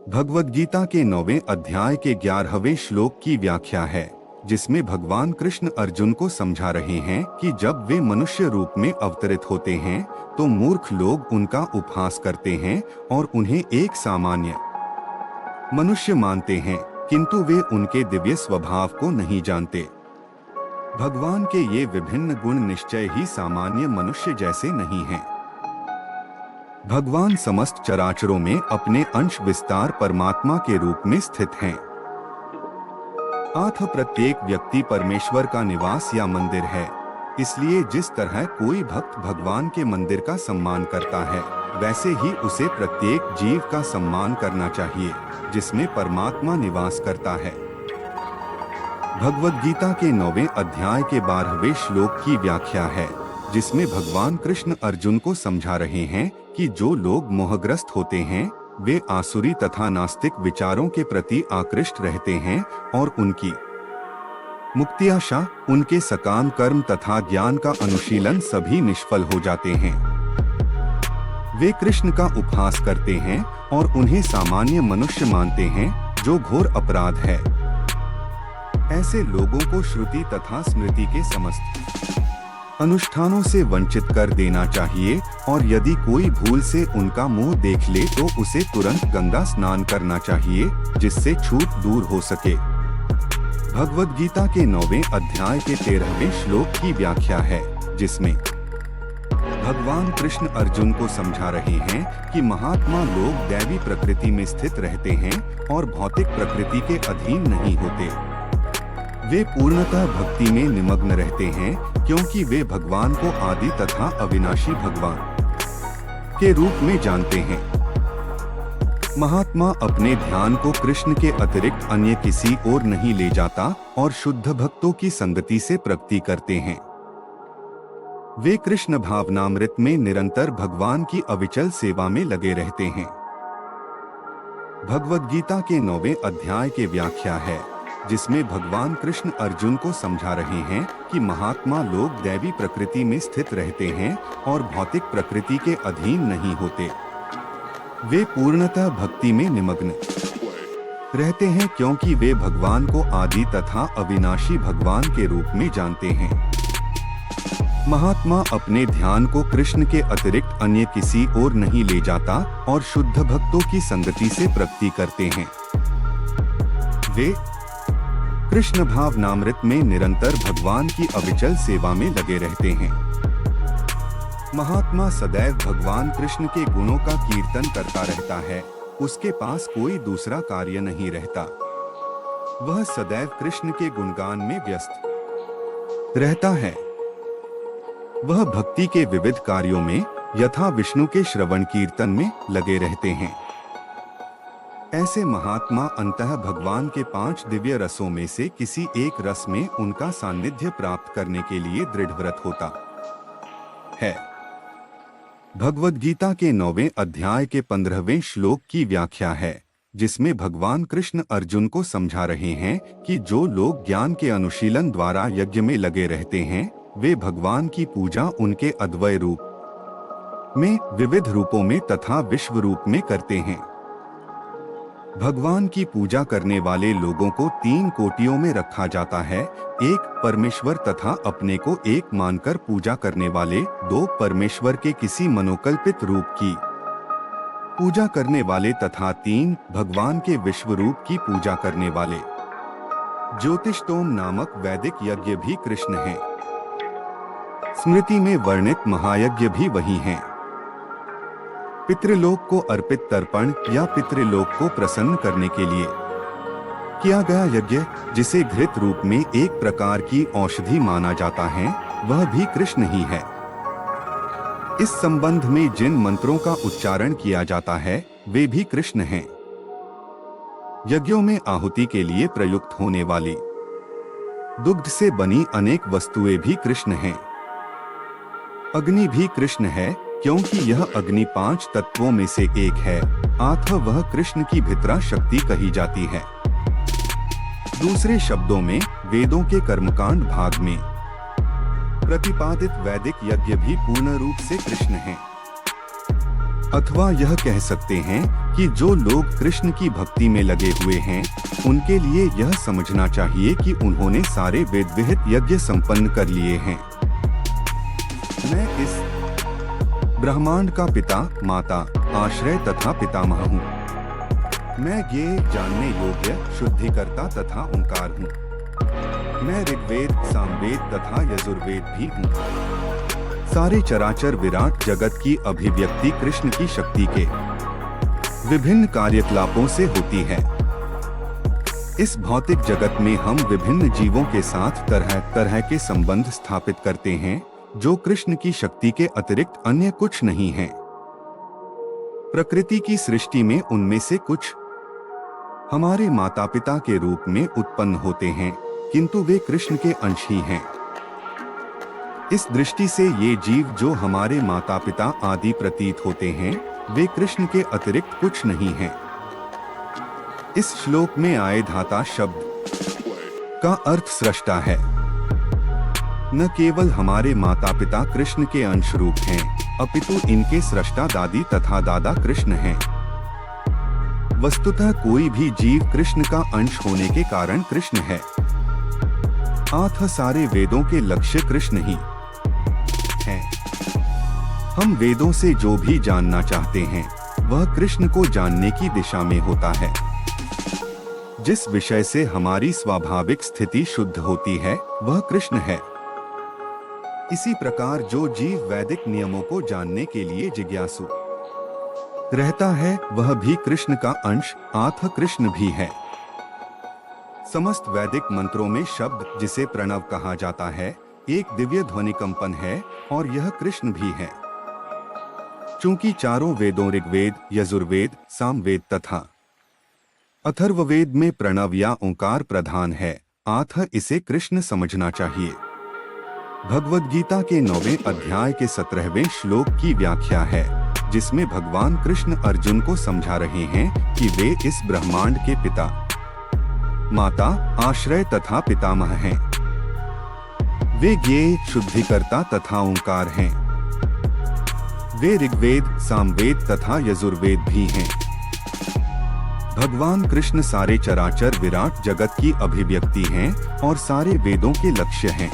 भगवद गीता के 9वें अध्याय के 11वें श्लोक की व्याख्या है, जिसमें भगवान कृष्ण अर्जुन को समझा रहे हैं कि जब वे मनुष्य रूप में अवतरित होते हैं तो मूर्ख लोग उनका उपहास करते हैं और उन्हें एक सामान्य मनुष्य मानते हैं, किंतु वे उनके दिव्य स्वभाव को नहीं जानते। भगवान के ये विभिन्न गुण निश्चय ही सामान्य मनुष्य जैसे नहीं हैं। भगवान समस्त चराचरों में अपने अंश विस्तार परमात्मा के रूप में स्थित हैं। अतः प्रत्येक व्यक्ति परमेश्वर का निवास या मंदिर है। इसलिए जिस तरह कोई भक्त भगवान के मंदिर का सम्मान करता है, वैसे ही उसे प्रत्येक जीव का सम्मान करना चाहिए जिसमें परमात्मा निवास करता है। भगवद गीता के 9वें अध्याय के 12वें श्लोक की व्याख्या है, जिसमें भगवान कृष्ण अर्जुन को समझा रहे हैं कि जो लोग मोहग्रस्त होते हैं वे आसुरी तथा नास्तिक विचारों के प्रति आकृष्ट रहते हैं और उनकी मुक्ति आशा, उनके सकाम कर्म तथा ज्ञान का अनुशीलन सभी निष्फल हो जाते हैं। वे कृष्ण का उपहास करते हैं और उन्हें सामान्य मनुष्य मानते हैं, जो घोर अपराध है। ऐसे लोगों को श्रुति तथा स्मृति के समस्त अनुष्ठानों से वंचित कर देना चाहिए और यदि कोई भूल से उनका मुंह देख ले तो उसे तुरंत गंगा स्नान करना चाहिए, जिससे छूट दूर हो सके। भगवद गीता के 9वें अध्याय के 13वें श्लोक की व्याख्या है, जिसमें भगवान कृष्ण अर्जुन को समझा रहे हैं कि महात्मा लोग दैवी प्रकृति में स्थित रहते हैं और भौतिक प्रकृति के अधीन नहीं होते। वे पूर्णतः भक्ति में निमग्न रहते हैं, क्योंकि वे भगवान को आदि तथा अविनाशी भगवान के रूप में जानते हैं। महात्मा अपने ध्यान को कृष्ण के अतिरिक्त अन्य किसी ओर नहीं ले जाता और शुद्ध भक्तों की संगति से प्रगति करते हैं। वे कृष्ण भावनामृत में निरंतर भगवान की अविचल सेवा में लगे रहते हैं। भगवद गीता के 9वें अध्याय की व्याख्या है, जिसमें भगवान कृष्ण अर्जुन को समझा रहे हैं कि महात्मा लोग दैवी प्रकृति में स्थित रहते हैं और भौतिक प्रकृति के अधीन नहीं होते। वे पूर्णतः भक्ति में निमग्न रहते हैं, क्योंकि वे भगवान को आदि तथा अविनाशी भगवान के रूप में जानते हैं। महात्मा अपने ध्यान को कृष्ण के अतिरिक्त अन्य किसी ओर नहीं ले जाता और शुद्ध भक्तों की संगति से प्रगति करते हैं। वे कृष्ण भावनामृत में निरंतर भगवान की अविचल सेवा में लगे रहते हैं। महात्मा सदैव भगवान कृष्ण के गुणों का कीर्तन करता रहता है, उसके पास कोई दूसरा कार्य नहीं रहता। वह सदैव कृष्ण के गुणगान में व्यस्त रहता है। वह भक्ति के विविध कार्यों में यथा विष्णु के श्रवण कीर्तन में लगे रहते हैं। ऐसे महात्मा अंततः भगवान के 5 दिव्य रसों में से किसी एक रस में उनका सानिध्य प्राप्त करने के लिए दृढ़व्रत होता है। भगवद गीता के 9वें अध्याय के 15वें श्लोक की व्याख्या है, जिसमें भगवान कृष्ण अर्जुन को समझा रहे हैं कि जो लोग ज्ञान के अनुशीलन द्वारा यज्ञ में लगे रहते हैं, वे भगवान की पूजा उनके अद्वय रूप में, विविध रूपों में तथा विश्व रूप में करते हैं। भगवान की पूजा करने वाले लोगों को 3 कोटियों में रखा जाता है। 1 परमेश्वर तथा अपने को एक मानकर पूजा करने वाले, 2 परमेश्वर के किसी मनोकल्पित रूप की पूजा करने वाले तथा 3 भगवान के विश्व रूप की पूजा करने वाले। ज्योतिषोम नामक वैदिक यज्ञ भी कृष्ण हैं। स्मृति में वर्णित महायज्ञ भी वही हैं। पितृलोक को अर्पित तर्पण या पितृलोक को प्रसन्न करने के लिए किया गया यज्ञ, जिसे घृत रूप में एक प्रकार की औषधि माना जाता है, वह भी कृष्ण ही है। इस संबंध में जिन मंत्रों का उच्चारण किया जाता है, वे भी कृष्ण हैं। यज्ञों में आहुति के लिए प्रयुक्त होने वाली दुग्ध से बनी अनेक वस्तुएं भी कृष्ण हैं। अग्नि भी कृष्ण है, क्योंकि यह अग्नि 5 तत्वों में से एक है, अतः वह कृष्ण की भित्रा शक्ति कही जाती है। दूसरे शब्दों में वेदों के कर्मकांड भाग में प्रतिपादित वैदिक यज्ञ भी पूर्ण रूप से कृष्ण हैं। अथवा यह कह सकते हैं कि जो लोग कृष्ण की भक्ति में लगे हुए हैं, उनके लिए यह समझना चाहिए कि उन्होंने सारे वेद विहित यज्ञ संपन्न कर लिए हैं। मैं इस ब्रह्मांड का पिता, माता, आश्रय तथा पितामह हूँ। मैं ये जानने योग्य शुद्धिकर्ता तथा ओंकार हूँ। मैं ऋग्वेद, सामवेद तथा यजुर्वेद भी हूँ। सारे चराचर विराट जगत की अभिव्यक्ति कृष्ण की शक्ति के विभिन्न कार्यकलापों से होती है। इस भौतिक जगत में हम विभिन्न जीवों के साथ तरह तरह के संबंध स्थापित करते हैं, जो कृष्ण की शक्ति के अतिरिक्त अन्य कुछ नहीं है। प्रकृति की सृष्टि में उनमें से कुछ हमारे माता पिता के रूप में उत्पन्न होते हैं, किंतु वे कृष्ण के अंश ही हैं। इस दृष्टि से ये जीव जो हमारे माता पिता आदि प्रतीत होते हैं, वे कृष्ण के अतिरिक्त कुछ नहीं हैं। इस श्लोक में आए धाता शब्द का अर्थ सृष्टा है। न केवल हमारे माता पिता कृष्ण के अंश रूप हैं, अपितु इनके सृष्टा दादी तथा दादा कृष्ण हैं। वस्तुतः कोई भी जीव कृष्ण का अंश होने के कारण कृष्ण है। अतः सारे वेदों के लक्ष्य कृष्ण ही है। हम वेदों से जो भी जानना चाहते हैं, वह कृष्ण को जानने की दिशा में होता है। जिस विषय से हमारी स्वाभाविक स्थिति शुद्ध होती है, वह कृष्ण है। इसी प्रकार जो जीव वैदिक नियमों को जानने के लिए जिज्ञासु रहता है, वह भी कृष्ण का अंश अतः कृष्ण भी है। समस्त वैदिक मंत्रों में शब्द जिसे प्रणव कहा जाता है, एक दिव्य ध्वनि कंपन है, और यह कृष्ण भी है। चूंकि चारों वेदों ऋग्वेद, यजुर्वेद, सामवेद तथा अथर्ववेद में प्रणव या ओंकार प्रधान है, अतः इसे कृष्ण समझना चाहिए। भगवद गीता के 9वें अध्याय के 17वें श्लोक की व्याख्या है, जिसमें भगवान कृष्ण अर्जुन को समझा रहे हैं कि वे इस ब्रह्मांड के पिता, माता, आश्रय तथा पितामह हैं। वे ज्ञेय, शुद्धिकर्ता तथा ओंकार हैं। वे ऋग्वेद, सामवेद तथा यजुर्वेद भी हैं। भगवान कृष्ण सारे चराचर विराट जगत की अभिव्यक्ति हैं और सारे वेदों के लक्ष्य हैं।